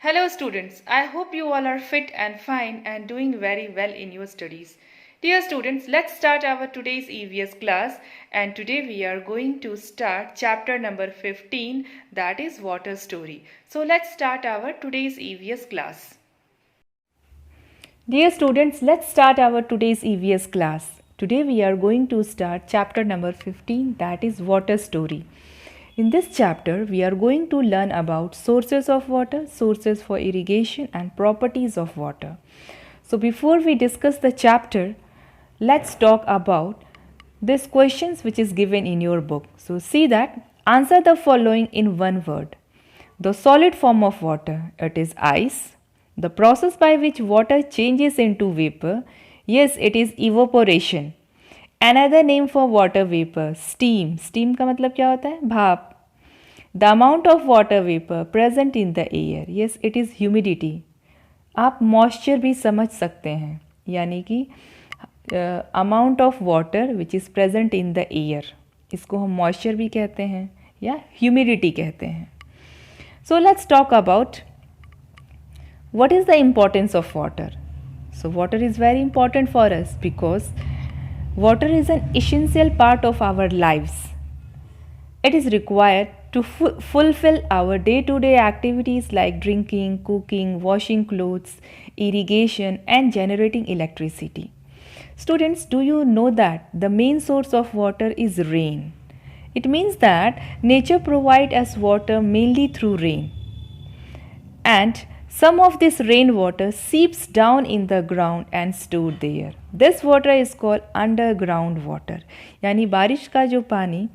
Hello students, I hope you all are fit and fine and doing very well in your studies. Dear students, let's start our today's EVS class, and today we are going to start chapter number 15, that is water story. So let's start our today's EVS class. Dear students, let's start our today's EVS class. Today we are going to start chapter number 15, that is water story. In this chapter, we are going to learn about sources of water, sources for irrigation and properties of water. So before we discuss the chapter, let's talk about these questions which is given in your book. So see that, answer the following in one word. The solid form of water, it is ice. The process by which water changes into vapor, yes, it is evaporation. Another name for water vapor, steam. Steam का मतलब क्या होता है? भाप. The amount of water vapor present in the air, yes, it is humidity. आप moisture भी समझ सकते हैं, यानी कि amount of water which is present in the air, इसको हम moisture भी कहते हैं या humidity कहते हैं. So let's talk about what is the importance of water. So water is very important for us because water is an essential part of our lives. It is required to fulfill our day-to-day activities like drinking, cooking, washing clothes, irrigation and generating electricity. Students, do you know that the main source of water is rain? It means that nature provides us water mainly through rain. And some of this rainwater seeps down in the ground and stored there. This water is called underground water. यानी बारिश का जो पानी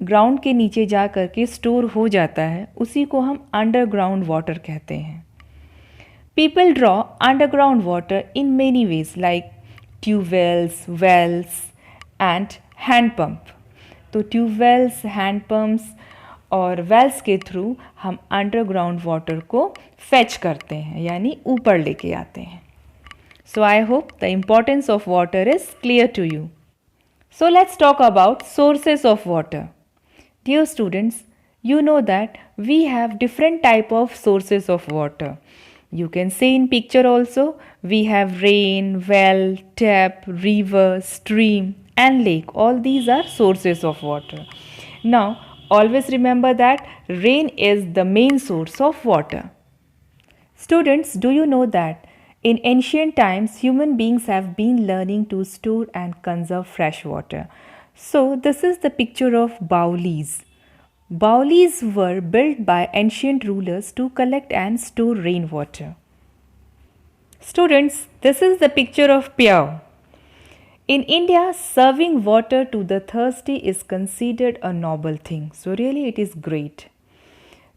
ground के नीचे जा कर के स्टोर हो जाता है, उसी को हम अंडरग्राउंड वाटर कहते हैं. People draw underground water in many ways like tubewells, wells and hand pump. तो ट्यूबवेल्स, हैंड पम्प्स और वेल्स के थ्रू हम अंडरग्राउंड वाटर को फेच करते हैं, यानी ऊपर लेके आते हैं. So I hope the importance of water is clear to you. So let's talk about sources of water. Dear students, you know that we have different type of sources of water. You can see in picture also, we have rain, well, tap, river, stream and lake. All these are sources of water. Now, always remember that rain is the main source of water. Students, do you know that in ancient times, human beings have been learning to store and conserve fresh water. So this is the picture of Baulis. Baulis were built by ancient rulers to collect and store rainwater. Students, this is the picture of Pyao. In India, serving water to the thirsty is considered a noble thing. So really it is great.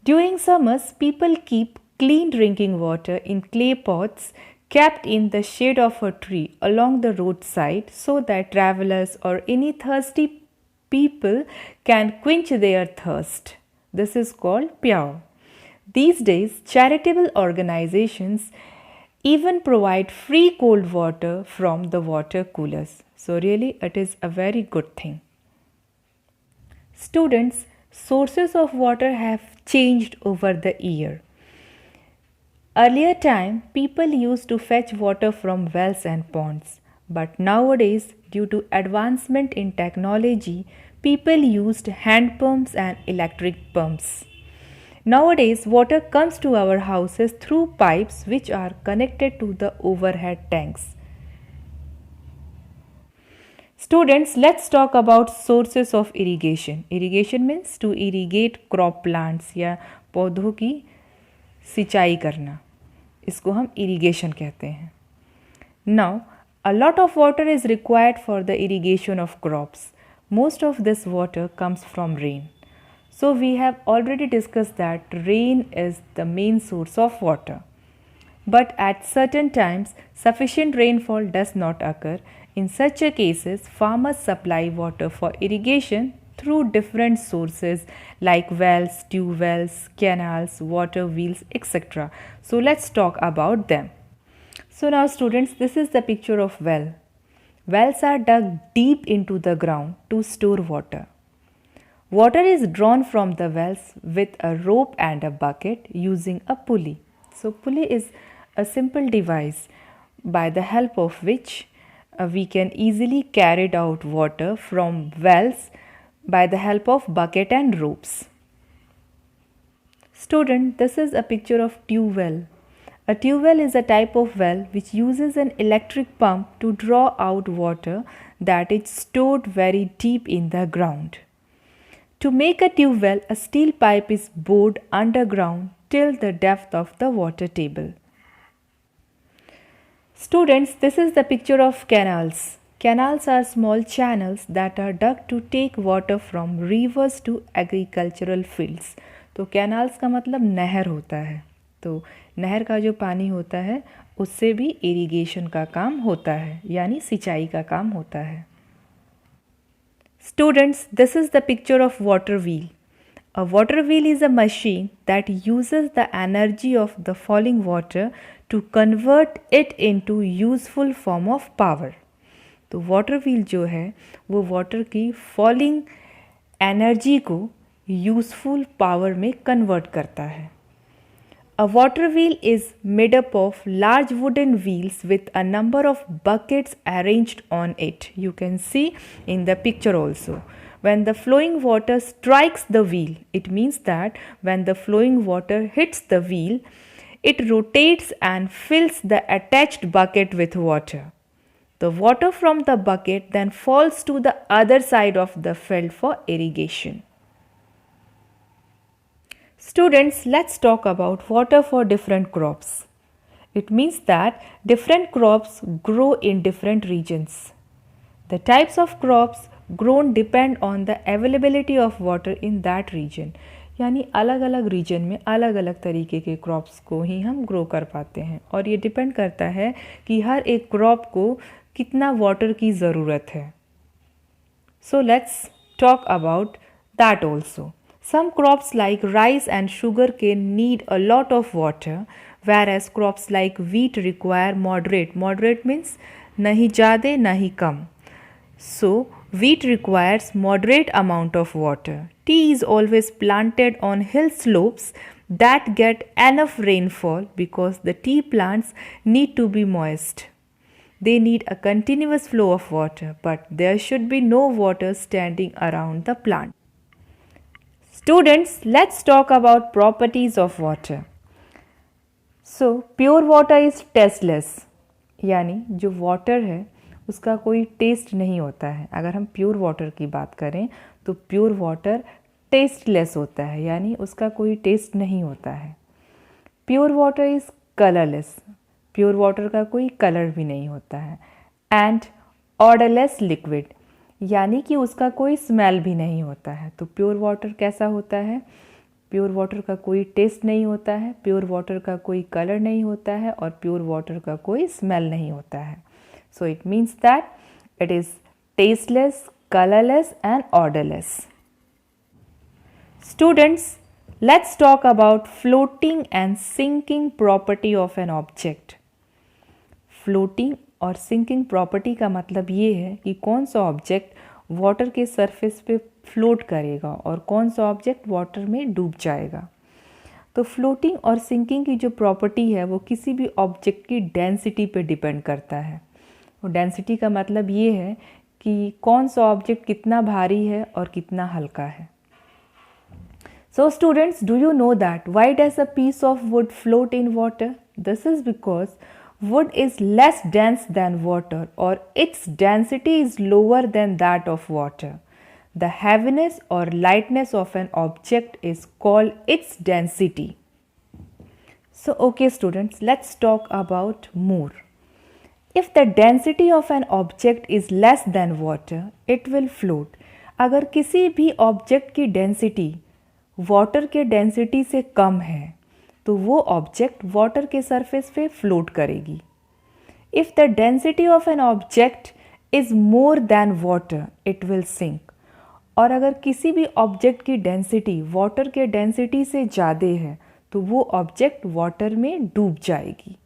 During summers, people keep clean drinking water in clay pots kept in the shade of a tree along the roadside so that travelers or any thirsty people can quench their thirst. This is called Pyao. These days, charitable organizations even provide free cold water from the water coolers. So really it is a very good thing. Students, sources of water have changed over the year. Earlier time, people used to fetch water from wells and ponds. But nowadays, due to advancement in technology, people used hand pumps and electric pumps. Nowadays, water comes to our houses through pipes which are connected to the overhead tanks. Students, let's talk about sources of irrigation. Irrigation means to irrigate crop plants या पौधों की सिंचाई करना, इसको हम irrigation कहते हैं. Now a lot of water is required for the irrigation of crops. Most of this water comes from rain. So we have already discuss that rain is the main source of water. But at certain times, sufficient rainfall does not occur. In such a cases, farmers supply water for irrigation through different sources like wells, tube wells, canals, water wheels, etc. So let's talk about them. So now students, this is the picture of well. Wells are dug deep into the ground to store water. Water is drawn from the wells with a rope and a bucket using a pulley. So pulley is a simple device by the help of which we can easily carry out water from wells by the help of bucket and ropes. Student, this is a picture of tube well. A tube well is a type of well which uses an electric pump to draw out water that is stored very deep in the ground. To make a tube well, a steel pipe is bored underground till the depth of the water table. Students, this is the picture of canals. Canals are small channels that are dug to take water from rivers to agricultural fields. तो canals का मतलब नहर होता है, तो नहर का जो पानी होता है उससे भी इरिगेशन का काम होता है, यानी सिंचाई का काम होता है. Students, this is the picture of water wheel. A water wheel is a machine that uses the energy of the falling water to convert it into useful form of power. तो वाटर व्हील जो है वो water की falling energy को useful power में convert करता है. A water wheel is made up of large wooden wheels with a number of buckets arranged on it. You can see in the picture also. When the flowing water strikes the wheel, it means that when the flowing water hits the wheel, it rotates and fills the attached bucket with water. The water from the bucket then falls to the other side of the field for irrigation. Students, let's talk about water for different crops. It means that different crops grow in different regions. The types of crops grown depend on the availability of water in that region. यानी अलग अलग reason में अलग अलग तरीके के crops को ही हम ग्रो कर पाते हैं और ये डिपेंड करता है कि हर एक क्रॉप को कितना वाटर की ज़रूरत है. सो let's talk about that also. Some crops like rice and sugarcane need a lot of water, whereas crops like wheat require moderate. Moderate means nahi ज़्यादा nahi kam. So wheat requires moderate amount of water. Tea is always planted on hill slopes that get enough rainfall because the tea plants need to be moist. They need a continuous flow of water, but there should be no water standing around the plant. Students, let's talk about properties of water. So, pure water is tasteless. यानी जो water है उसका कोई test नहीं होता है. अगर हम प्योर वाटर की बात करें तो प्योर वाटर टेस्टलेस होता है, यानी उसका कोई टेस्ट नहीं होता है. Pure water is colourless. Pure water का कोई कलर भी नहीं होता है. एंड ऑडरलेस लिक्विड, यानी कि उसका कोई स्मेल भी नहीं होता है. तो प्योर वाटर कैसा होता है? प्योर वाटर का कोई टेस्ट नहीं होता है, प्योर वाटर का कोई कलर नहीं होता है और प्योर वाटर का कोई स्मेल नहीं होता है. So it means that it is tasteless, colourless and odourless. Students, let's talk about floating and sinking property of an object. Floating और सिंकिंग प्रॉपर्टी का मतलब ये है कि कौन सा ऑब्जेक्ट वाटर के सरफेस पे फ्लोट करेगा और कौन सा ऑब्जेक्ट वाटर में डूब जाएगा. तो फ्लोटिंग और सिंकिंग की जो प्रॉपर्टी है वो किसी भी ऑब्जेक्ट की डेंसिटी पे डिपेंड करता है. और डेंसिटी का मतलब ये है कि कौन सा ऑब्जेक्ट कितना भारी है और कितना हल्का है. So students, do you know that why does a piece of wood float in water? This is because wood is less dense than water, or its density is lower than that of water. The heaviness or lightness of an object is called its density. So okay students, let's talk about more. If the density of an object is less than water, it will float. अगर किसी भी object की density water के density से कम है तो वो object water के सरफेस पे फ्लोट करेगी. If the density of an object is more than water, it will sink. और अगर किसी भी ऑब्जेक्ट की डेंसिटी वाटर के डेंसिटी से ज़्यादा है तो वो ऑब्जेक्ट वाटर में डूब जाएगी.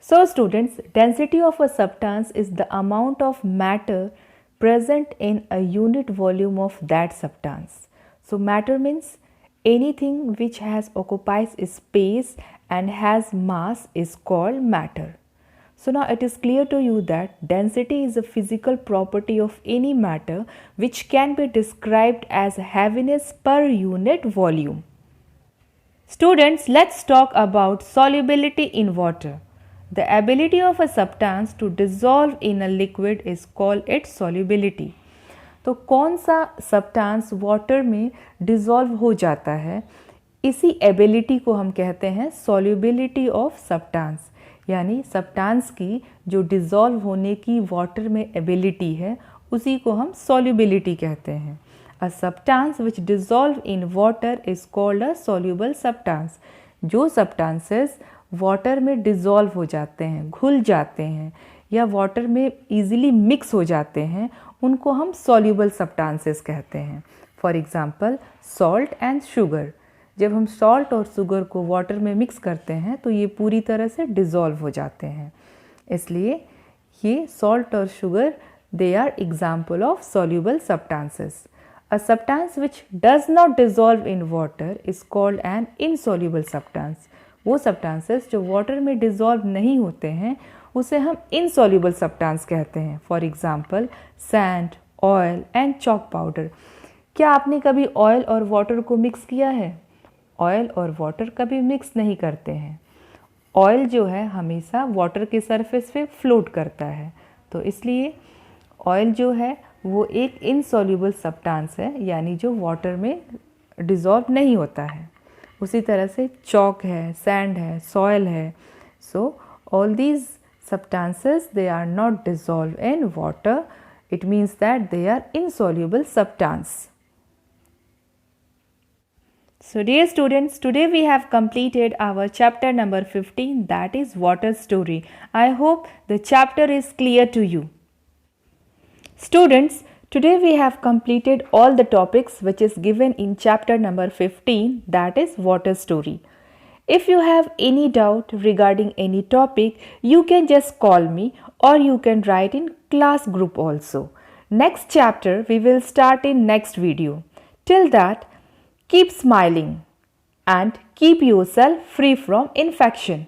So students, density of a substance is the amount of matter present in a unit volume of that substance. So matter means anything which has occupies space and has mass is called matter. So now it is clear to you that density is a physical property of any matter which can be described as heaviness per unit volume. Students, let's talk about solubility in water. The ability of a substance to dissolve in a liquid is called its solubility. तो कौन सा substance water में dissolve हो जाता है, इसी ability को हम कहते हैं सॉल्युबिलिटी ऑफ सब्सटेंस। यानी सब्सटेंस की जो डिज़ोल्व होने की वाटर में एबिलिटी है उसी को हम सॉल्युबिलिटी कहते हैं। अ substance which dissolve in water is called a soluble substance. जो सब्सटेंसेस वाटर में डिज़ोल्व हो जाते हैं, घुल जाते हैं या वाटर में ईजिली मिक्स हो जाते हैं, उनको हम सॉल्युबल सब्सटेंसेस कहते हैं। For example salt and sugar. जब हम सॉल्ट और शुगर को वाटर में मिक्स करते हैं तो ये पूरी तरह से डिज़ोल्व हो जाते हैं, इसलिए ये सॉल्ट और sugar they are example of soluble substances. A substance which does not dissolve in water is called an insoluble substance. वो सब्सटेंसेस जो वाटर में डिज़ोल्व नहीं होते हैं उसे हम इनसॉल्युबल सब्सटेंस कहते हैं। For example sand, oil and chalk powder. क्या आपने कभी ऑयल और वाटर को मिक्स किया है? ऑयल और वाटर कभी मिक्स नहीं करते हैं। ऑयल जो है हमेशा वाटर के सरफेस पे फ्लोट करता है, तो इसलिए ऑयल जो है वो एक इनसॉल्युबल सब्सटेंस है, यानी जो वाटर में डिज़ोल्व नहीं होता है। उसी तरह से चॉक है, सैंड है, सॉयल है। So all these substances they are not dissolved in water. It means that they are insoluble substance. So dear students, today we have completed our chapter number 15, that is water story. I hope the chapter is clear to you. Students, today we have completed all the topics which is given in chapter number 15, that is water story. If you have any doubt regarding any topic, you can just call me or you can write in class group also. Next chapter we will start in next video. Till that, keep smiling and keep yourself free from infection.